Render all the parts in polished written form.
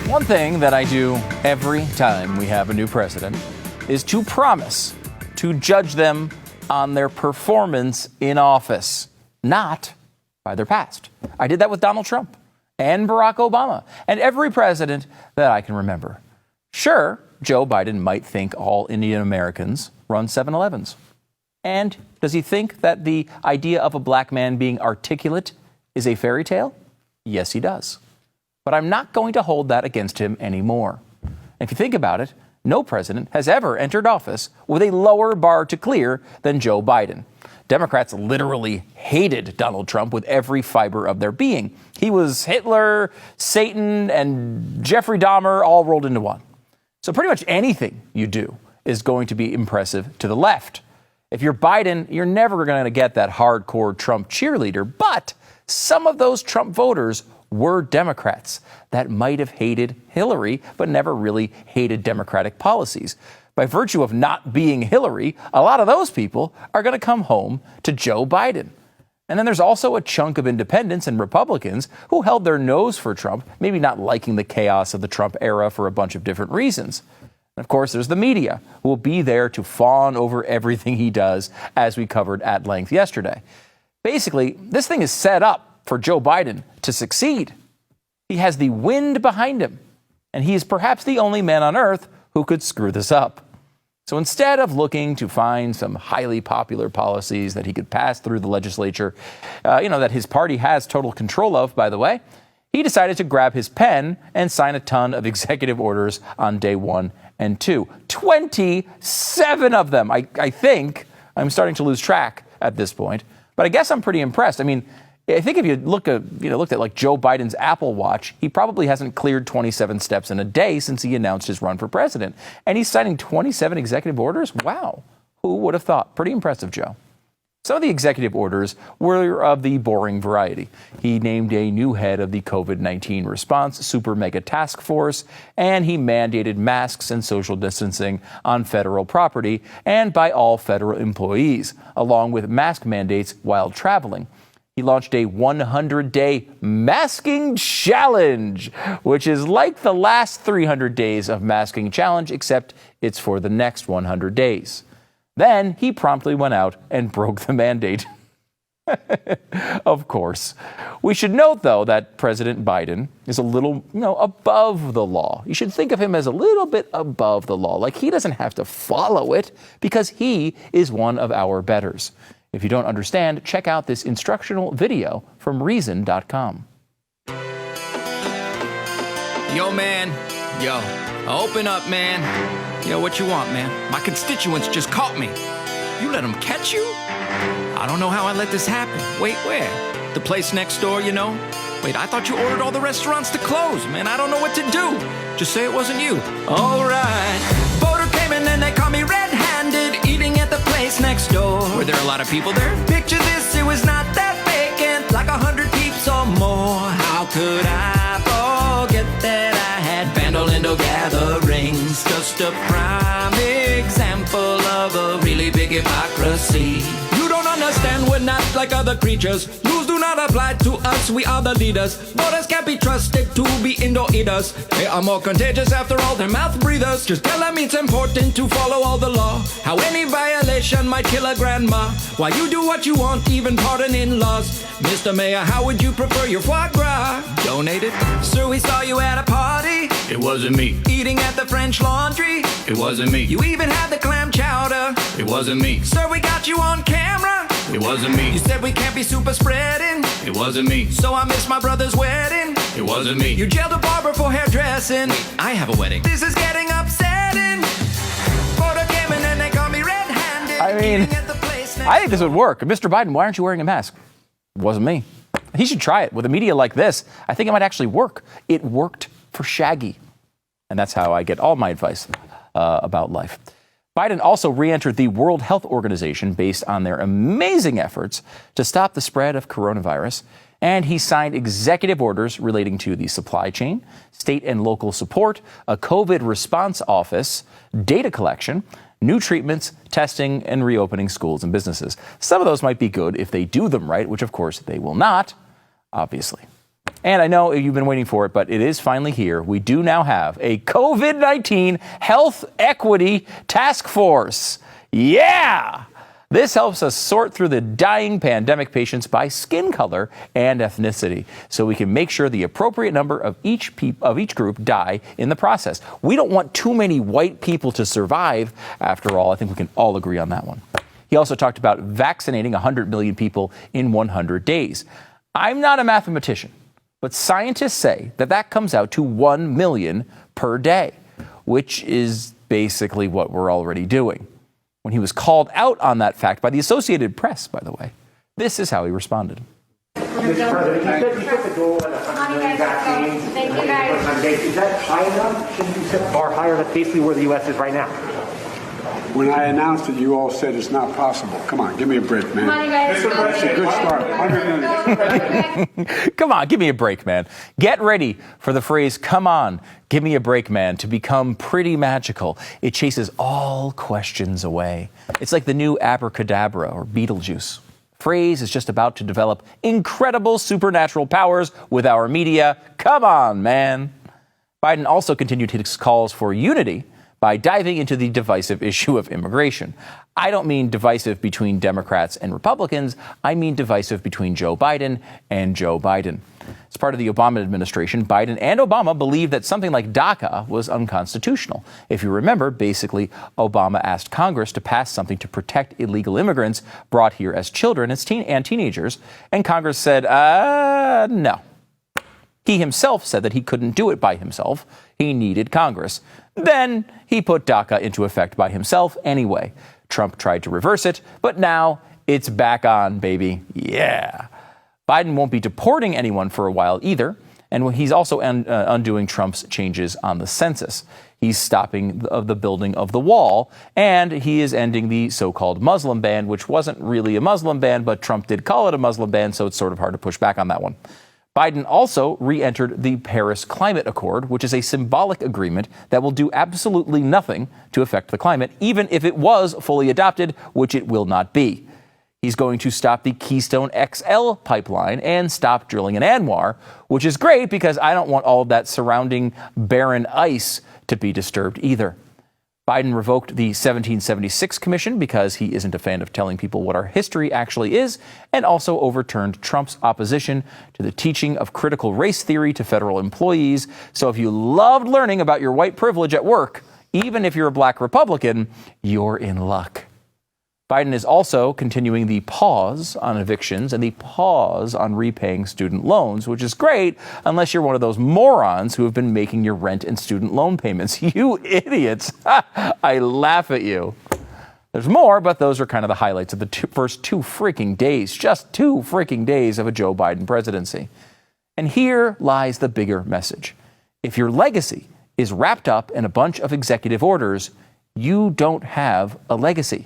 One thing that I do every time we have a new president is to promise to judge them on their performance in office, not by their past. I did that with Donald Trump and Barack Obama and every president that I can remember. Sure, Joe Biden might think all Indian Americans run 7-Elevens. And does he think that the idea of a black man being articulate is a fairy tale? Yes, he does. But I'm not going to hold that against him anymore. If you think about it, no president has ever entered office with a lower bar to clear than Joe Biden. Democrats literally hated Donald Trump with every fiber of their being. He was Hitler, Satan, and Jeffrey Dahmer all rolled into one. So pretty much anything you do is going to be impressive to the left. If you're Biden, you're never going to get that hardcore Trump cheerleader, but some of those Trump voters were Democrats that might have hated Hillary, but never really hated Democratic policies. By virtue of not being Hillary, a lot of those people are going to come home to Joe Biden. And then there's also a chunk of independents and Republicans who held their nose for Trump, maybe not liking the chaos of the Trump era for a bunch of different reasons. And of course, there's the media who will be there to fawn over everything he does, as we covered at length yesterday. Basically, this thing is set up for Joe Biden to succeed. He has the wind behind him, and he is perhaps the only man on earth who could screw this up. So instead of looking to find some highly popular policies that he could pass through the legislature, that his party has total control of, by the way, he decided to grab his pen and sign a ton of executive orders on day 1 and 2. 27 of them. I think I'm starting to lose track at this point, but I guess I'm pretty impressed. I mean, I think if you looked at like Joe Biden's Apple Watch, he probably hasn't cleared 27 steps in a day since he announced his run for president. And he's signing 27 executive orders? Wow. Who would have thought? Pretty impressive, Joe. Some of the executive orders were of the boring variety. He named a new head of the COVID-19 response super mega task force, and he mandated masks and social distancing on federal property and by all federal employees, along with mask mandates while traveling. He launched a 100-day masking challenge, which is like the last 300 days of masking challenge, except it's for the next 100 days. Then he promptly went out and broke the mandate. Of course. We should note, though, that President Biden is a little, above the law. You should think of him as a little bit above the law, like he doesn't have to follow it because he is one of our betters. If you don't understand, check out this instructional video from Reason.com. Yo, man. Yo, open up, man. Yo, what you want, man? My constituents just caught me. You let them catch you? I don't know how I let this happen. Wait, where? The place next door, Wait, I thought you ordered all the restaurants to close, man. I don't know what to do. Just say it wasn't you. All right. Voter came in and they caught me red-handed, eating at the place next door. Were there a lot of people there? Picture this, it was not that vacant, like 100 peeps or more. How could I forget that I had Bandolindo gatherings? Just a prime example of a really big hypocrisy. You don't understand, we're not like other creatures. Rules do not apply to us, we are the leaders. Voters can't be trusted to be indoor eaters. They are more contagious after all, they're mouth breathers. Just tell them it's important to follow all the law. How any violation might kill a grandma. Why you do what you want, even pardon in-laws. Mr. Mayor, how would you prefer your foie gras? Donated? Sir, we saw you at a party. It wasn't me. Eating at the French Laundry. It wasn't me. You even had the clam chowder. It wasn't me. Sir, we got you on camera. It wasn't me. You said we can't be super spreading. It wasn't me. So I missed my brother's wedding. It wasn't me. You jailed a barber for hairdressing. Wait, I have a wedding. This is getting upsetting. Photo came in and they caught me red-handed. I mean, I think this would work. Mr. Biden, why aren't you wearing a mask? It wasn't me. He should try it. With a media like this, I think it might actually work. It worked for Shaggy. And that's how I get all my advice about life. Biden also re-entered the World Health Organization based on their amazing efforts to stop the spread of coronavirus. And he signed executive orders relating to the supply chain, state and local support, a COVID response office, data collection, new treatments, testing, and reopening schools and businesses. Some of those might be good if they do them right, which of course they will not, obviously. And I know you've been waiting for it, but it is finally here. We do now have a COVID-19 Health Equity Task Force. Yeah! This helps us sort through the dying pandemic patients by skin color and ethnicity, so we can make sure the appropriate number of each group die in the process. We don't want too many white people to survive, after all. I think we can all agree on that one. He also talked about vaccinating 100 million people in 100 days. I'm not a mathematician, but scientists say that comes out to 1 million per day, which is basically what we're already doing. When he was called out on that fact by the Associated Press, by the way, this is how he responded. Mr. President, you put the goal at 100 million vaccines. Thank you, guys. Is that high enough? Shouldn't you set the bar higher? That's basically where the U.S. is right now. When I announced it, you all said it's not possible. Come on, give me a break, man. Come on, you guys. That's a good start. 100 million. Come on, give me a break, man. Get ready for the phrase, come on, give me a break, man, to become pretty magical. It chases all questions away. It's like the new abracadabra or Beetlejuice. Phrase is just about to develop incredible supernatural powers with our media. Come on, man. Biden also continued his calls for unity by diving into the divisive issue of immigration. I don't mean divisive between Democrats and Republicans. I mean divisive between Joe Biden and Joe Biden. As part of the Obama administration, Biden and Obama believed that something like DACA was unconstitutional. If you remember, basically, Obama asked Congress to pass something to protect illegal immigrants brought here as children and teenagers, and Congress said, no. He himself said that he couldn't do it by himself. He needed Congress. Then he put DACA into effect by himself anyway. Trump tried to reverse it, but now it's back on, baby. Yeah. Biden won't be deporting anyone for a while either, and he's also undoing Trump's changes on the census. He's stopping the building of the wall, and he is ending the so-called Muslim ban, which wasn't really a Muslim ban, but Trump did call it a Muslim ban, so it's sort of hard to push back on that one. Biden also re-entered the Paris Climate Accord, which is a symbolic agreement that will do absolutely nothing to affect the climate, even if it was fully adopted, which it will not be. He's going to stop the Keystone XL pipeline and stop drilling in ANWR, which is great because I don't want all of that surrounding barren ice to be disturbed either. Biden revoked the 1776 Commission because he isn't a fan of telling people what our history actually is, and also overturned Trump's opposition to the teaching of critical race theory to federal employees. So if you loved learning about your white privilege at work, even if you're a black Republican, you're in luck. Biden is also continuing the pause on evictions and the pause on repaying student loans, which is great unless you're one of those morons who have been making your rent and student loan payments. You idiots. I laugh at you. There's more, but those are kind of the highlights of the first 2 freaking days, just 2 freaking days of a Joe Biden presidency. And here lies the bigger message. If your legacy is wrapped up in a bunch of executive orders, you don't have a legacy.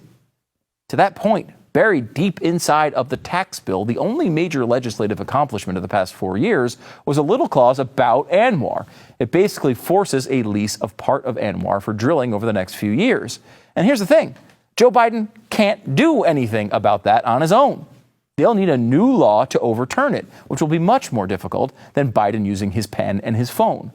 To that point, buried deep inside of the tax bill, the only major legislative accomplishment of the past 4 years was a little clause about ANWR. It basically forces a lease of part of ANWR for drilling over the next few years. And here's the thing, Joe Biden can't do anything about that on his own. They'll need a new law to overturn it, which will be much more difficult than Biden using his pen and his phone.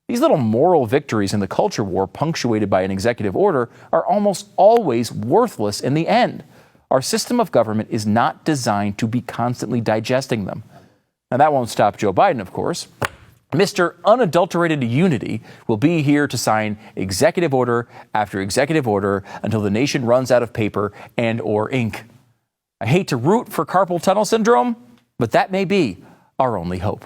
These little moral victories in the culture war punctuated by an executive order are almost always worthless in the end. Our system of government is not designed to be constantly digesting them. Now, that won't stop Joe Biden, of course. Mr. Unadulterated Unity will be here to sign executive order after executive order until the nation runs out of paper and or ink. I hate to root for carpal tunnel syndrome, but that may be our only hope.